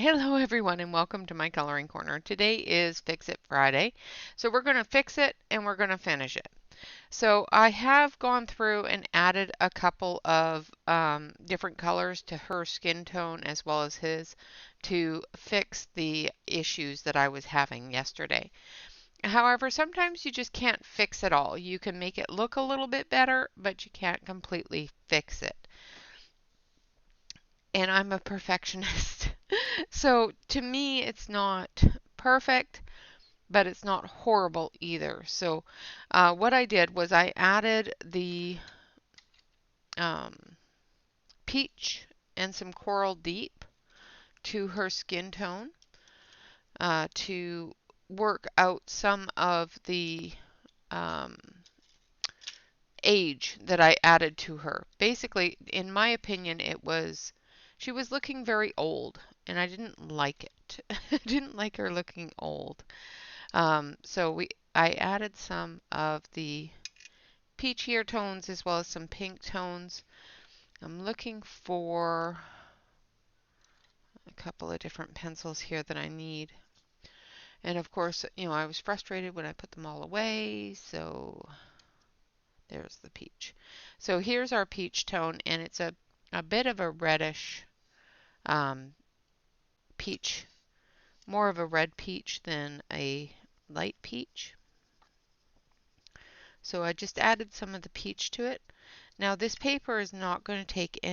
Hello everyone and welcome to my coloring corner. Today is Fix It Friday. So we're going to fix it and we're going to finish it. So I have gone through and added a couple of different colors to her skin tone as well as his to fix the issues that I was having yesterday. However, sometimes you just can't fix it all. You can make it look a little bit better, but you can't completely fix it. And I'm a perfectionist. So to me, it's not perfect, but it's not horrible either. So what I did was I added the um, peach and some coral deep to her skin tone to work out some of the um, age that I added to her. Basically, in my opinion, she was looking very old, and I didn't like it. I didn't like her looking old. So I added some of the peachier tones as well as some pink tones. I'm looking for a couple of different pencils here that I need. And of course, I was frustrated when I put them all away, so there's the peach. So here's our peach tone, and it's a bit of a reddish peach, more of a red peach than a light peach. So I just added some of the peach to it. Now this paper is not going to take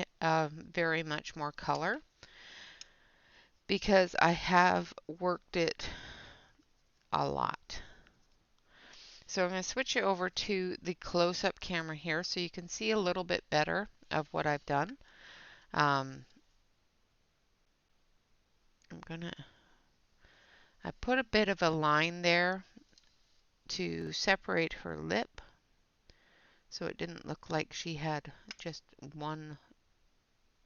very much more color because I have worked it a lot. So I'm going to switch it over to the close-up camera here so you can see a little bit better of what I've done. I put a bit of a line there to separate her lip so it didn't look like she had just one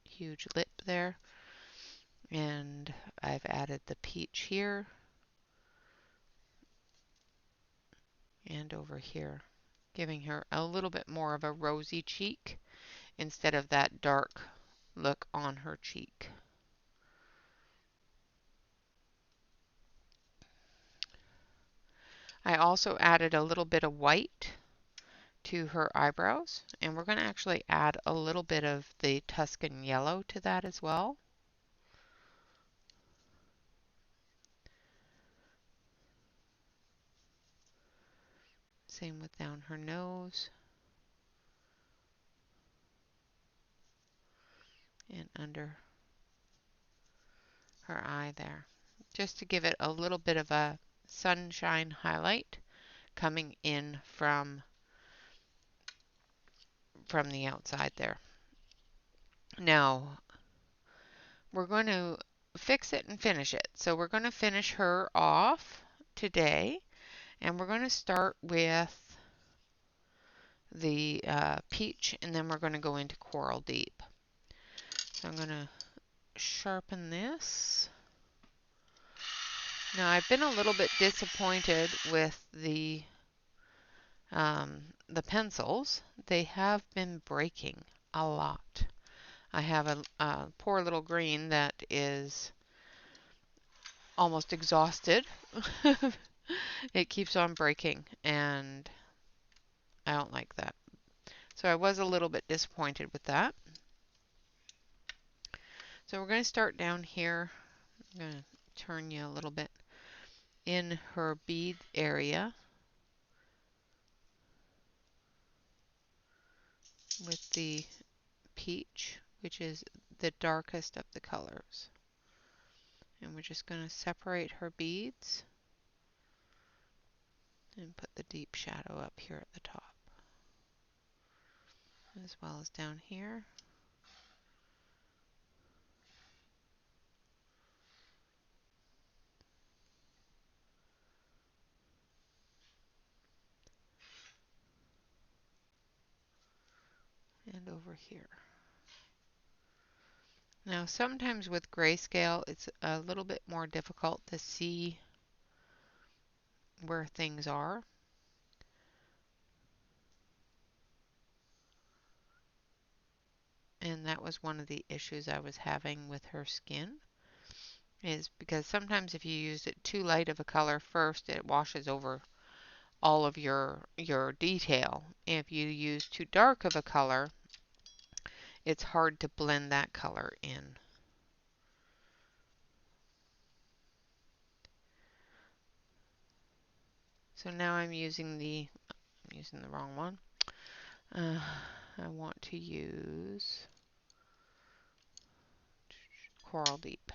huge lip there. And I've added the peach here and over here, giving her a little bit more of a rosy cheek instead of that dark look on her cheek. I also added a little bit of white to her eyebrows, and we're going to actually add a little bit of the Tuscan yellow to that as well. Same with down her nose and under her eye there, just to give it a little bit of a sunshine highlight coming in from the outside there. Now we're going to fix it and finish it. So we're going to finish her off today, and we're going to start with the peach, and then we're going to go into coral deep. So I'm going to sharpen this. Now I've been a little bit disappointed with the pencils. They have been breaking a lot. I have a poor little green that is almost exhausted. It keeps on breaking, and I don't like that. So I was a little bit disappointed with that. So we're going to start down here. I'm going to turn you a little bit in her bead area with the peach, which is the darkest of the colors. And we're just going to separate her beads and put the deep shadow up here at the top, as well as down here. And over here. Now sometimes with grayscale it's a little bit more difficult to see where things are. And that was one of the issues I was having with her skin. is because sometimes if you use it too light of a color first, it washes over all of your detail. If you use too dark of a color, it's hard to blend that color in. So now I'm using the wrong one. I want to use Coral Deep.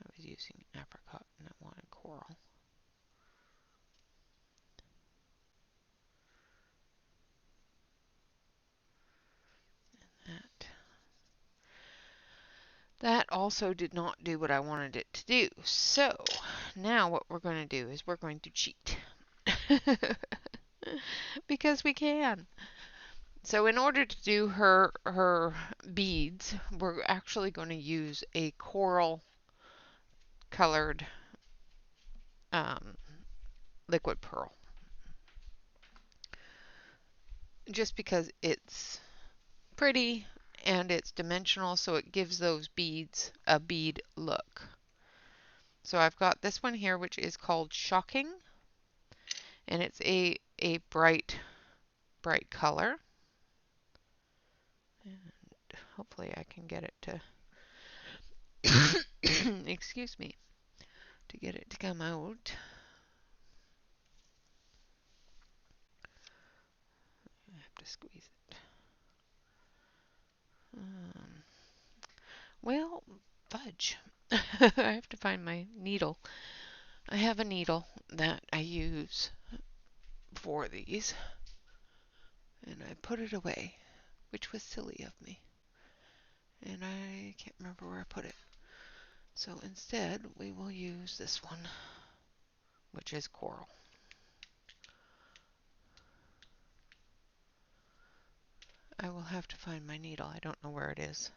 I was using apricot and I wanted coral. That also did not do what I wanted it to do. So now what we're going to do is we're going to cheat. Because we can. So in order to do her beads, we're actually going to use a coral colored liquid pearl. Just because it's pretty and it's dimensional, so it gives those beads a bead look. So I've got this one here, which is called Shocking, and it's a bright color. And hopefully I can get it to, excuse me, to get it to come out. I have to squeeze it. Well, fudge. I have to find my needle. I have a needle that I use for these, and I put it away, which was silly of me. And I can't remember where I put it. So instead, we will use this one, which is coral. I will have to find my needle. I don't know where it is.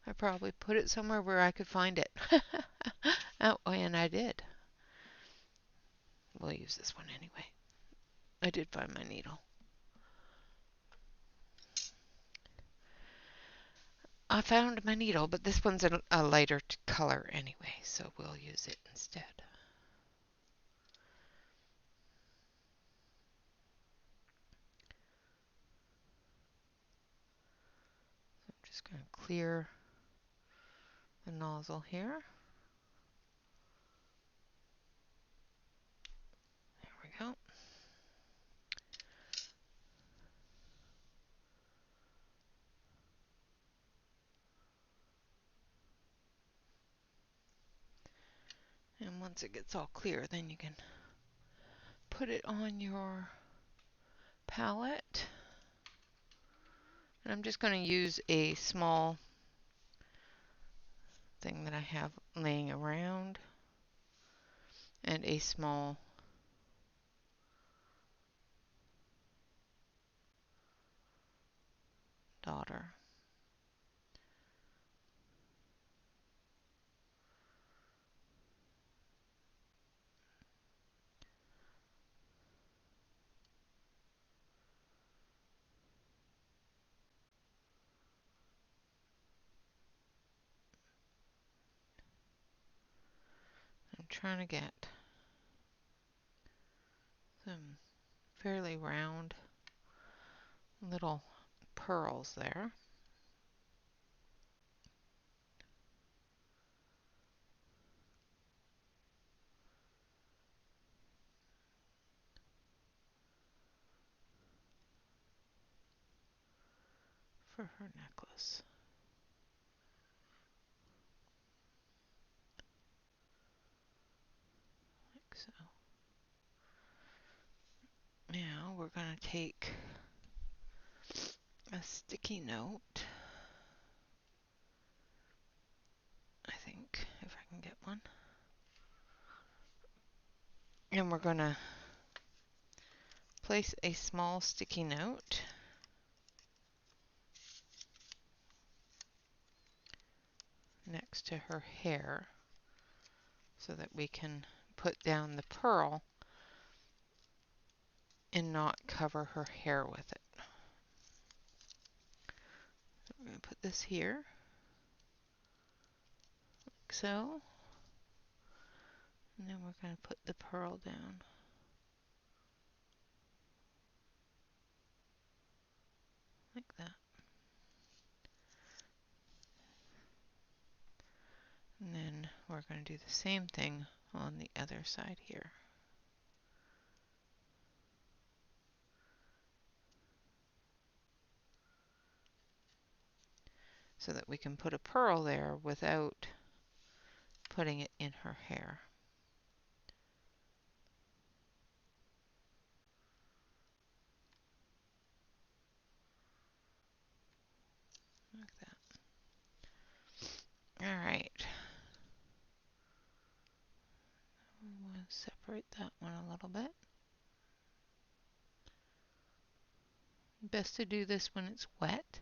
I probably put it somewhere where I could find it. Oh, and I did. We'll use this one anyway. I did find my needle. I found my needle, but this one's a lighter color anyway, so we'll use it instead. So I'm just going to clear the nozzle here. There we go. And once it gets all clear, then you can put it on your palette. And I'm just going to use a small thing that I have laying around and a small daughter. I'm trying to get some fairly round little pearls there. For her necklace. Like so. Now we're going to take a sticky note. I think, if I can get one. And we're going to place a small sticky note next to her hair so that we can put down the pearl and not cover her hair with it. I'm going to put this here, like so. And then we're going to put the pearl down. Like that. And then we're going to do the same thing on the other side here. So that we can put a pearl there without putting it in her hair. Like that. All right. We want to separate that one a little bit. Best to do this when it's wet.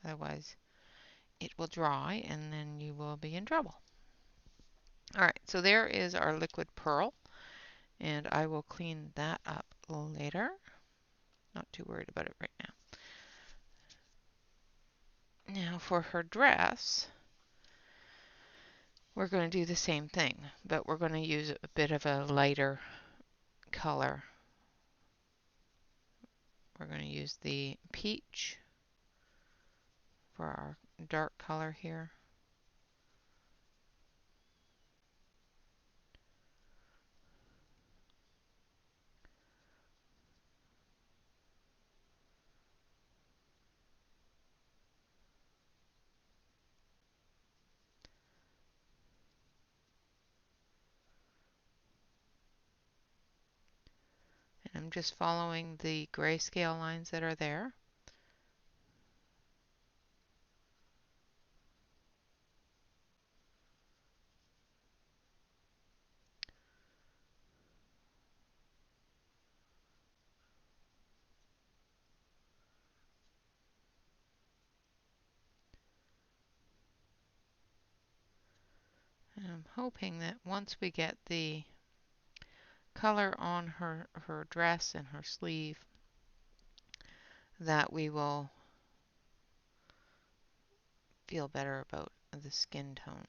Otherwise, it will dry and then you will be in trouble. All right, so there is our liquid pearl, and I will clean that up later. Not too worried about it right now. Now for her dress, we're going to do the same thing, but we're going to use a bit of a lighter color. We're going to use the peach for our dark color here. And I'm just following the grayscale lines that are there. And I'm hoping that once we get the color on her dress and her sleeve, that we will feel better about the skin tone.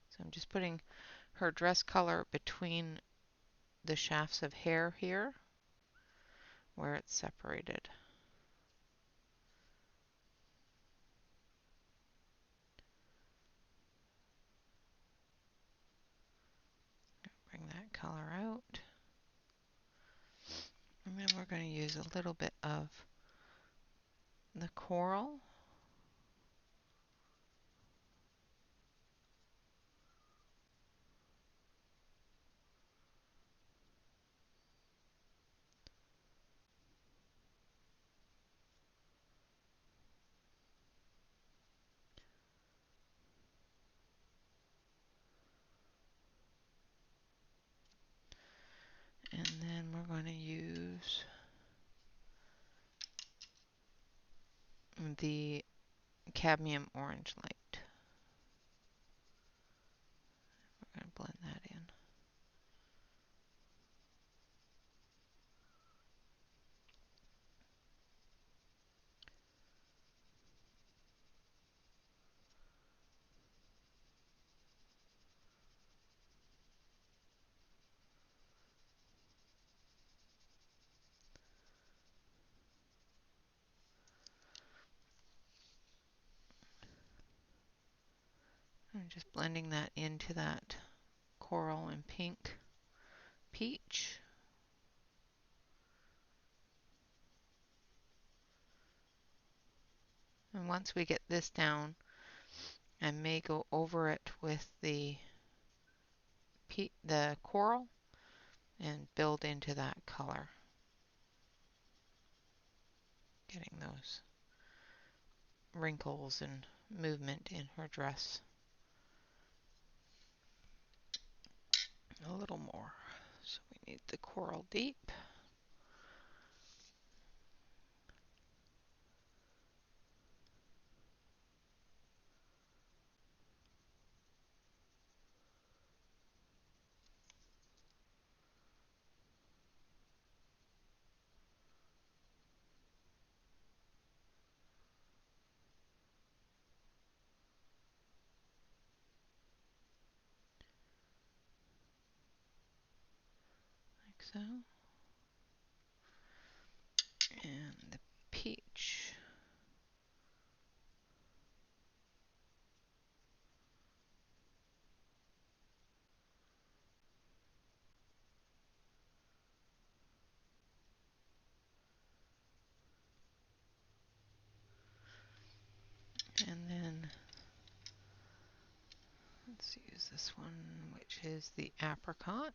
So I'm just putting her dress color between the shafts of hair here where it's separated. Bring that color out. And then we're going to use a little bit of the coral. And then we're going to use the cadmium orange light. We're going to blend that in. I'm just blending that into that coral and pink peach. And once we get this down, I may go over it with the coral and build into that color, getting those wrinkles and movement in her dress a little more. So we need the coral deep. so. And the peach. And then let's use this one, which is the apricot.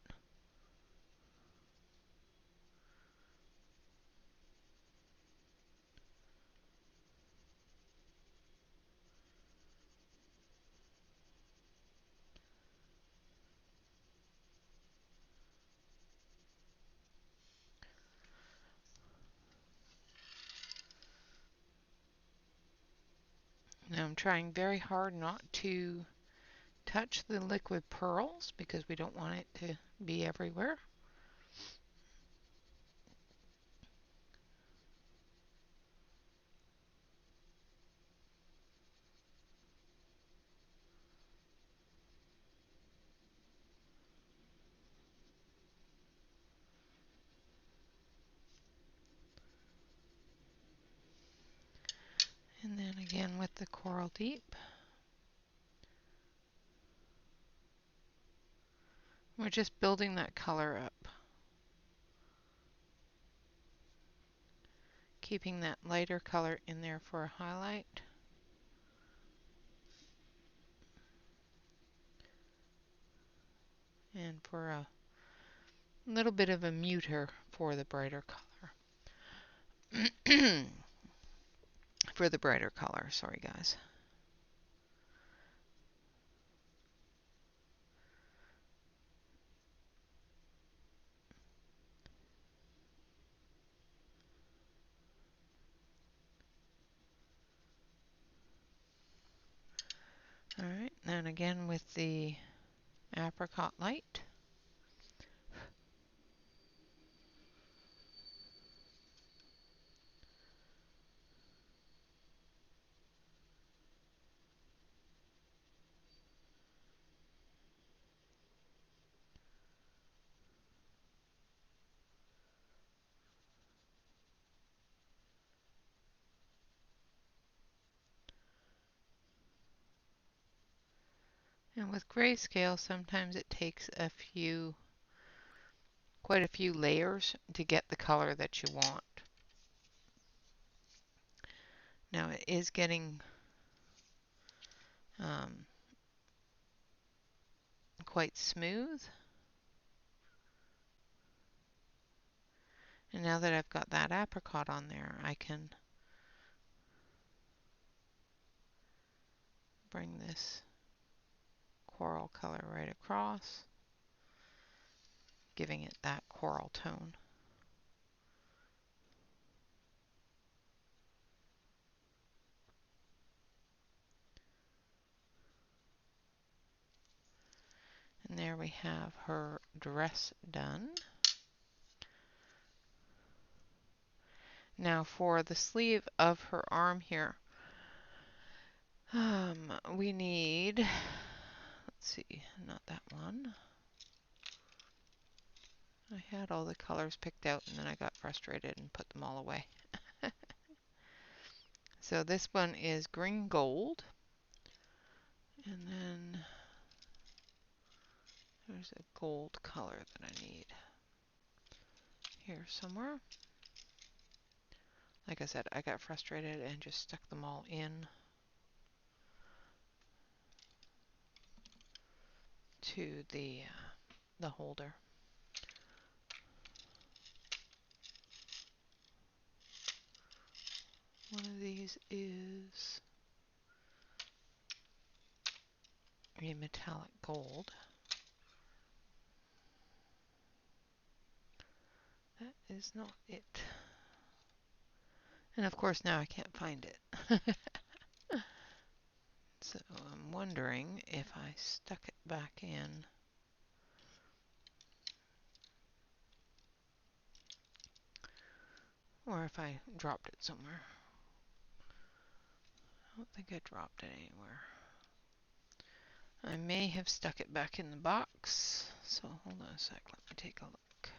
Now I'm trying very hard not to touch the liquid pearls because we don't want it to be everywhere. And then again with the Coral Deep. We're just building that color up. Keeping that lighter color in there for a highlight. And for a little bit of a muter for the brighter color. For the brighter color, sorry guys. Alright, and again with the apricot light. And with grayscale, sometimes it takes quite a few layers to get the color that you want. Now it is getting quite smooth. And now that I've got that apricot on there, I can bring this coral color right across, giving it that coral tone. And there we have her dress done. Now for the sleeve of her arm here, we need, let's see, not that one. I had all the colors picked out and then I got frustrated and put them all away. So this one is green gold. And then there's a gold color that I need here somewhere. Like I said, I got frustrated and just stuck them all in to the holder. One of these is a metallic gold. That is not it. And of course now I can't find it. So I'm wondering if I stuck it back in. Or if I dropped it somewhere. I don't think I dropped it anywhere. I may have stuck it back in the box. So hold on a sec, let me take a look.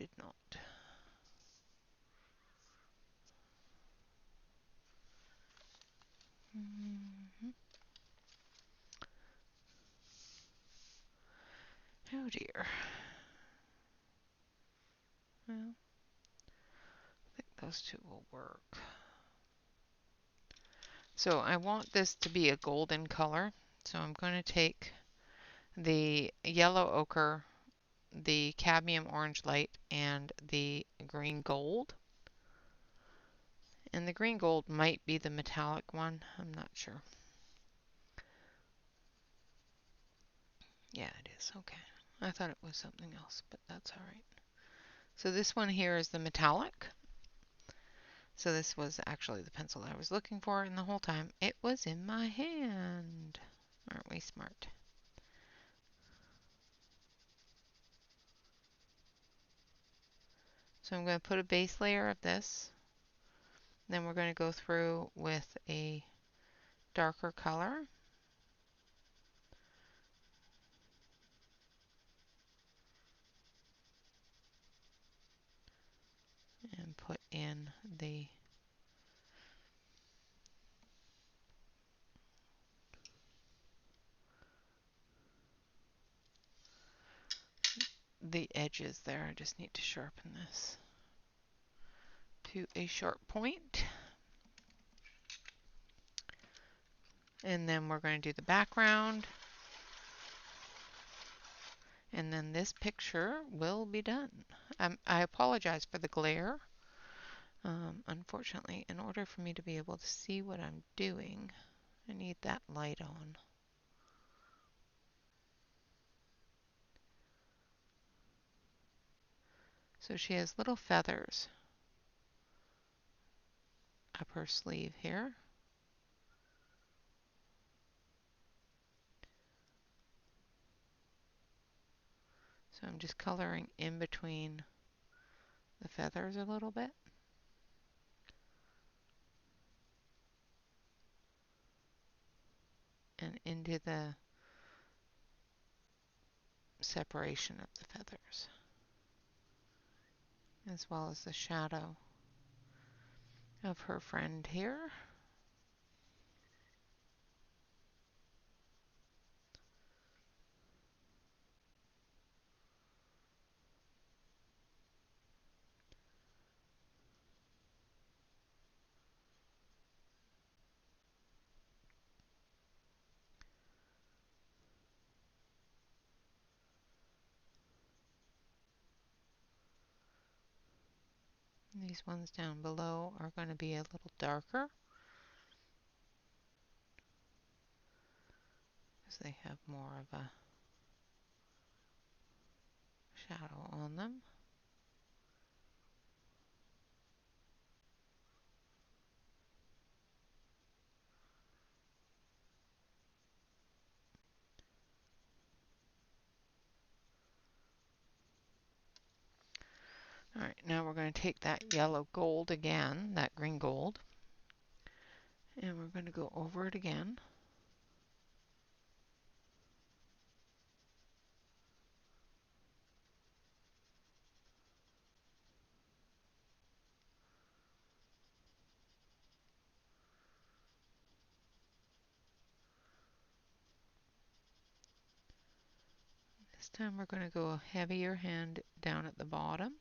did not. Oh dear. Well, I think those two will work. So I want this to be a golden color. So I'm going to take the yellow ochre, the cadmium orange light, and the green gold. And the green gold might be the metallic one. I'm not sure. Yeah, it is. Okay. I thought it was something else, but that's all right. So this one here is the metallic. So this was actually the pencil I was looking for, and the whole time it was in my hand. Aren't we smart? So I'm going to put a base layer of this. Then we're going to go through with a darker color. And put in the edges there. I just need to sharpen this to a sharp point. And then we're going to do the background. And then this picture will be done. I apologize for the glare. Unfortunately, in order for me to be able to see what I'm doing, I need that light on. So she has little feathers up her sleeve here. So I'm just coloring in between the feathers a little bit. And into the separation of the feathers, as well as the shadow of her friend here. These ones down below are going to be a little darker because they have more of a shadow on them. Alright, now we're going to take that yellow gold again, that green gold, and we're going to go over it again. This time we're going to go a heavier hand down at the bottom,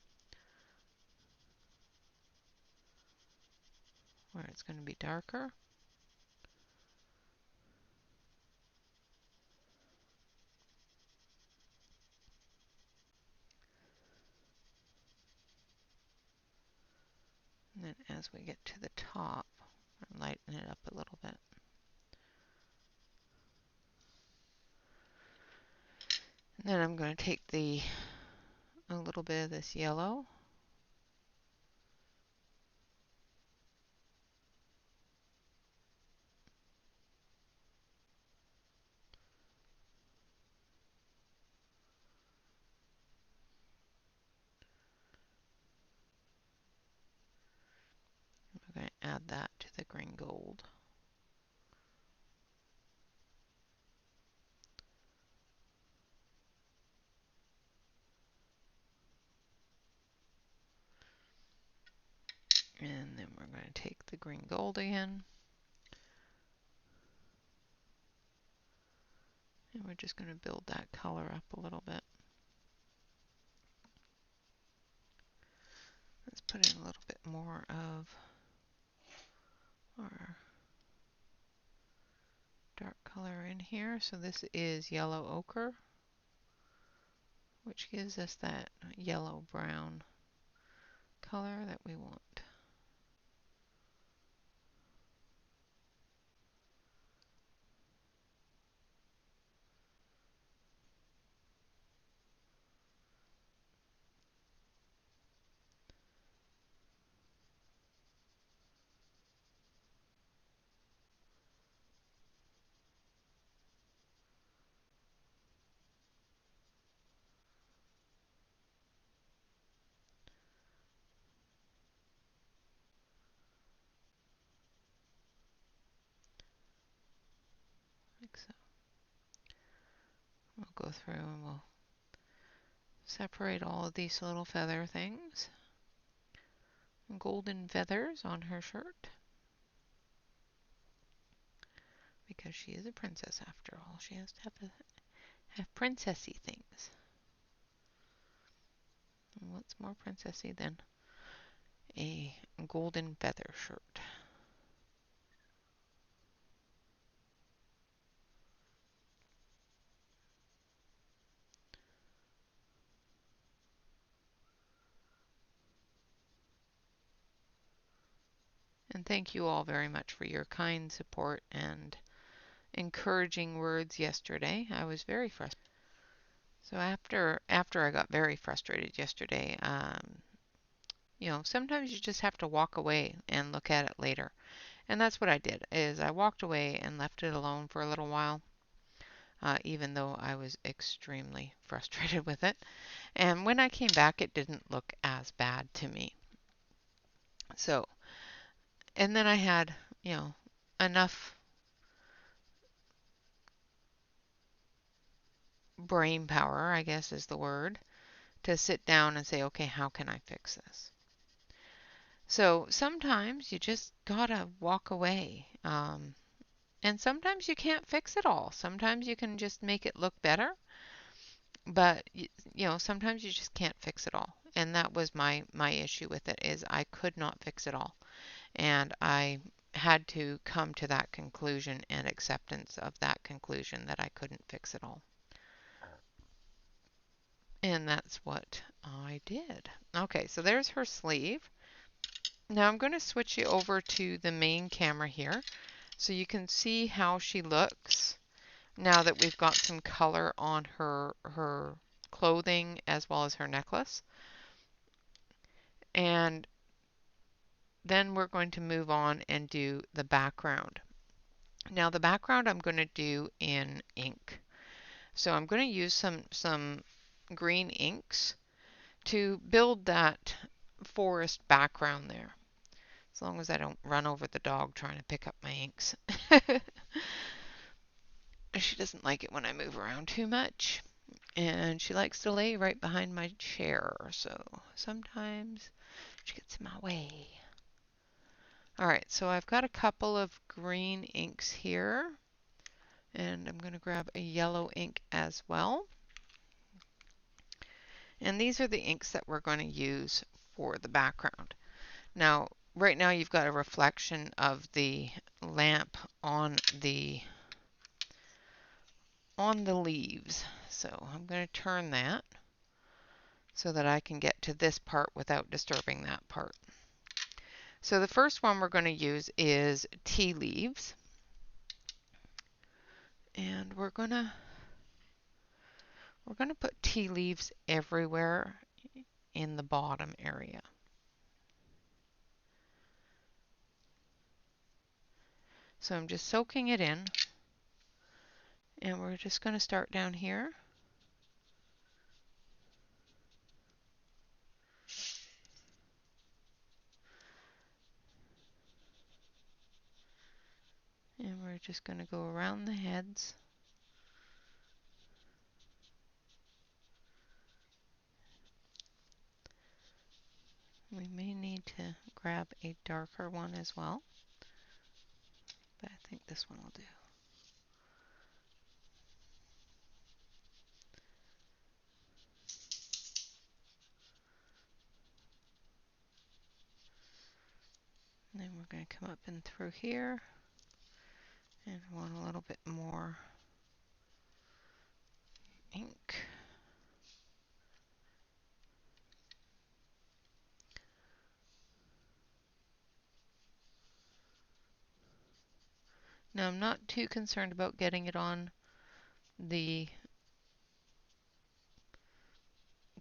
where it's going to be darker. And then as we get to the top, lighten it up a little bit. And then I'm going to take a little bit of this yellow, we're going to add that to the green gold. And then we're going to take the green gold again. And we're just going to build that color up a little bit. Let's put in a little bit more of our dark color in here. So this is yellow ochre, which gives us that yellow-brown color that we want. Like so. We'll go through and we'll separate all of these little feather things. Golden feathers on her shirt. Because she is a princess after all. She has to have princessy things. And what's more princessy than a golden feather shirt? And thank you all very much for your kind support and encouraging words yesterday. I was very frustrated. So after I got very frustrated yesterday, sometimes you just have to walk away and look at it later. And that's what I did, is I walked away and left it alone for a little while, even though I was extremely frustrated with it. And when I came back, it didn't look as bad to me. So, and then I had, enough brain power, I guess is the word, to sit down and say, okay, how can I fix this? So sometimes you just gotta walk away. And sometimes you can't fix it all. Sometimes you can just make it look better. But sometimes you just can't fix it all. And that was my issue with it, is I could not fix it all. And I had to come to that conclusion and acceptance of that conclusion that I couldn't fix it all. And that's what I did. Okay, so there's her sleeve. Now I'm going to switch you over to the main camera here so you can see how she looks now that we've got some color on her clothing as well as her necklace. And then we're going to move on and do the background. Now the background I'm going to do in ink. So I'm going to use some green inks to build that forest background there. As long as I don't run over the dog trying to pick up my inks. She doesn't like it when I move around too much. And she likes to lay right behind my chair. So sometimes she gets in my way. Alright, so I've got a couple of green inks here. And I'm going to grab a yellow ink as well. And these are the inks that we're going to use for the background. Now, right now you've got a reflection of the lamp on the leaves. So I'm going to turn that so that I can get to this part without disturbing that part. So the first one we're going to use is tea leaves. And we're going to put tea leaves everywhere in the bottom area. So I'm just soaking it in. And we're just going to start down here. And we're just going to go around the heads. We may need to grab a darker one as well, but I think this one will do. And then we're going to come up and through here and want a little bit more ink. Now I'm not too concerned about getting it on the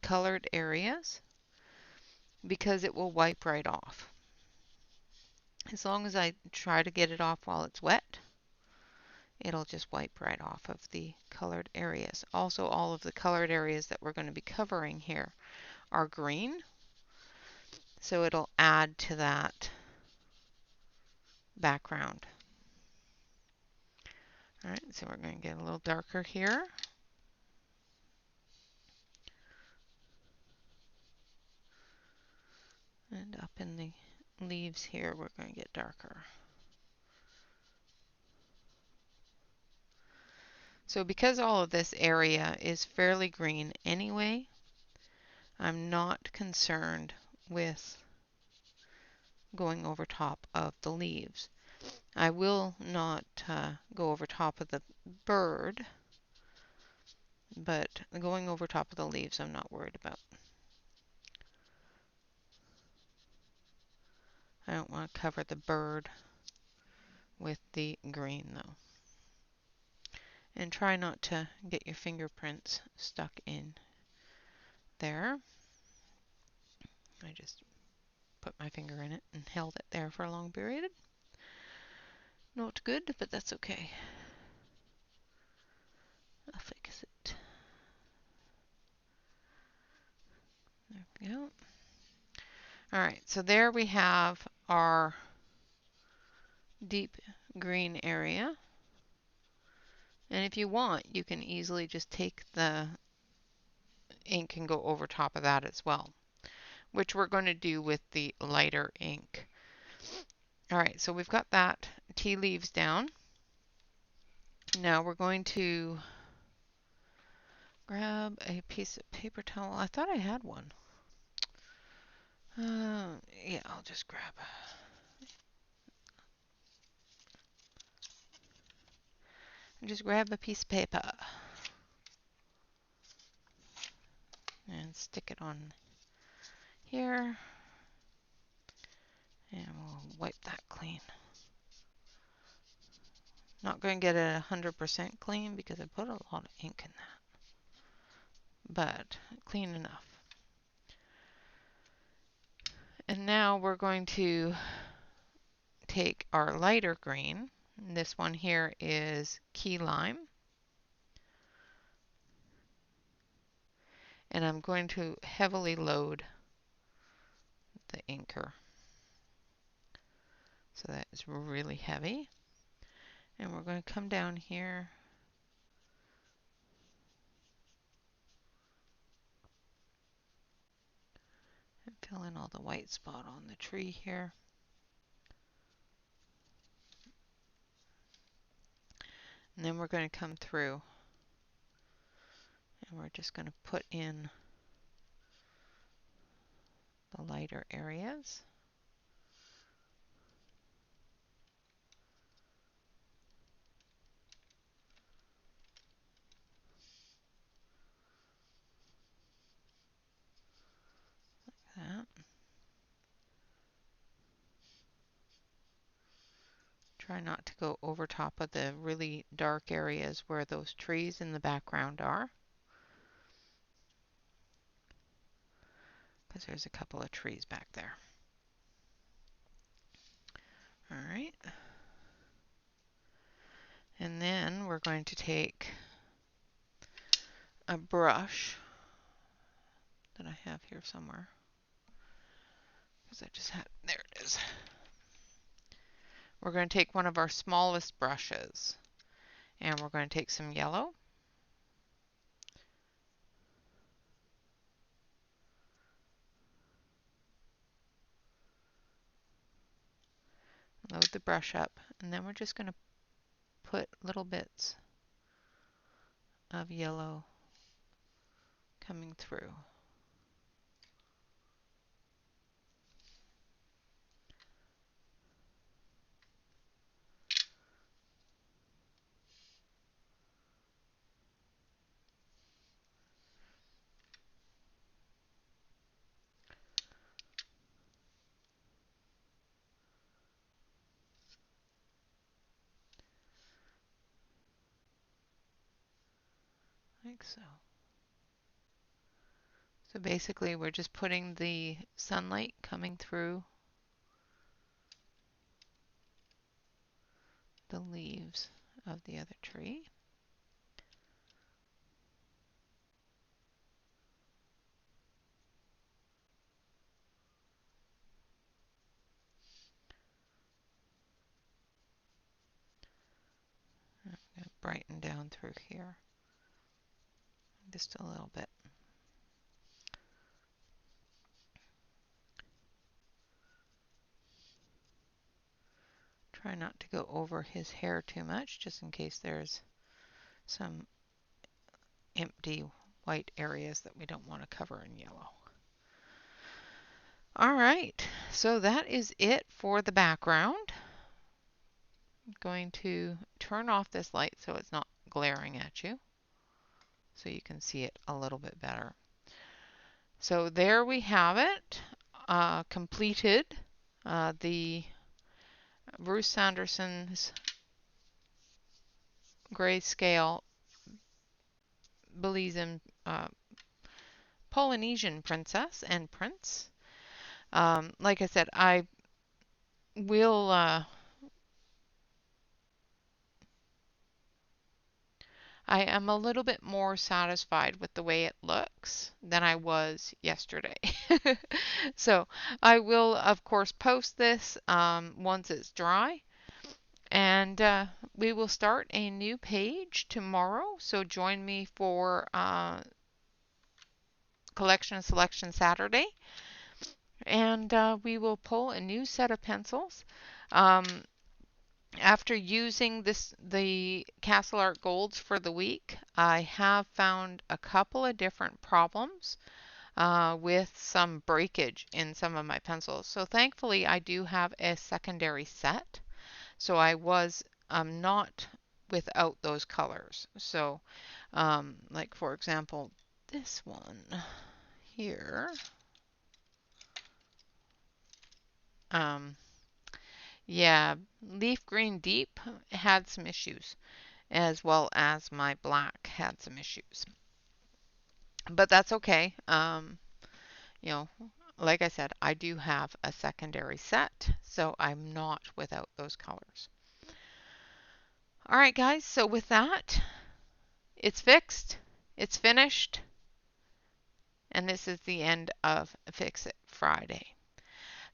colored areas because it will wipe right off. As long as I try to get it off while it's wet, it'll just wipe right off of the colored areas. Also, all of the colored areas that we're going to be covering here are green, so it'll add to that background. All right, so we're going to get a little darker here. And up in the leaves here, we're going to get darker. So because all of this area is fairly green anyway, I'm not concerned with going over top of the leaves. I will not go over top of the bird, but going over top of the leaves I'm not worried about. I don't want to cover the bird with the green though. And try not to get your fingerprints stuck in there. I just put my finger in it and held it there for a long period. Not good, but that's okay. I'll fix it. There we go. Alright, so there we have our deep green area. And if you want, you can easily just take the ink and go over top of that as well, which we're going to do with the lighter ink. Alright, so we've got that tea leaves down. Now we're going to grab a piece of paper towel. I thought I had one. Yeah, I'll just grab a piece of paper and stick it on here, and we'll wipe that clean. Not going to get it 100% clean because I put a lot of ink in that, but clean enough. And now we're going to take our lighter green. This one here is key lime. And I'm going to heavily load the inker. So that is really heavy. And we're going to come down here and fill in all the white spot on the tree here. And then we're going to come through and we're just going to put in the lighter areas. Like that. Try not to go over top of the really dark areas where those trees in the background are, because there's a couple of trees back there. All right. And then we're going to take a brush that I have here somewhere, because I just had, there it is. We're going to take one of our smallest brushes and we're going to take some yellow. Load the brush up, and then we're just going to put little bits of yellow coming through. Like so. So basically we're just putting the sunlight coming through the leaves of the other tree. I'm going to brighten down through here just a little bit. Try not to go over his hair too much, just in case there's some empty white areas that we don't want to cover in yellow. All right, so that is it for the background. I'm going to turn off this light so it's not glaring at you, so you can see it a little bit better. So there we have it, completed. The Bruce Sanderson's Grayscale Belizean Polynesian Princess and Prince. Like I said, I will I am a little bit more satisfied with the way it looks than I was yesterday. So I will, of course, post this once it's dry. And we will start a new page tomorrow. So join me for Collection Selection Saturday. And we will pull a new set of pencils. After using the Castle Art Golds for the week, I have found a couple of different problems with some breakage in some of my pencils. So thankfully I do have a secondary set. So I was not without those colors. So like for example, this one here. Yeah, Leaf Green Deep had some issues, as well as my black had some issues. But that's okay. You know, like I said, I do have a secondary set, so I'm not without those colors. All right, guys, so with that, it's fixed, it's finished, and this is the end of Fix It Friday.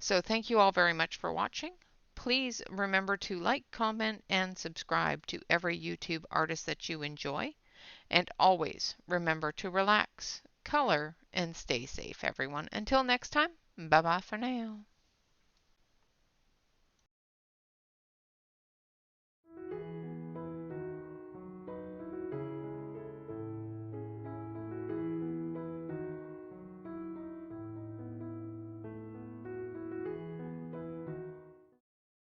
So thank you all very much for watching. Please remember to like, comment, and subscribe to every YouTube artist that you enjoy. And always remember to relax, color, and stay safe, everyone. Until next time, bye-bye for now.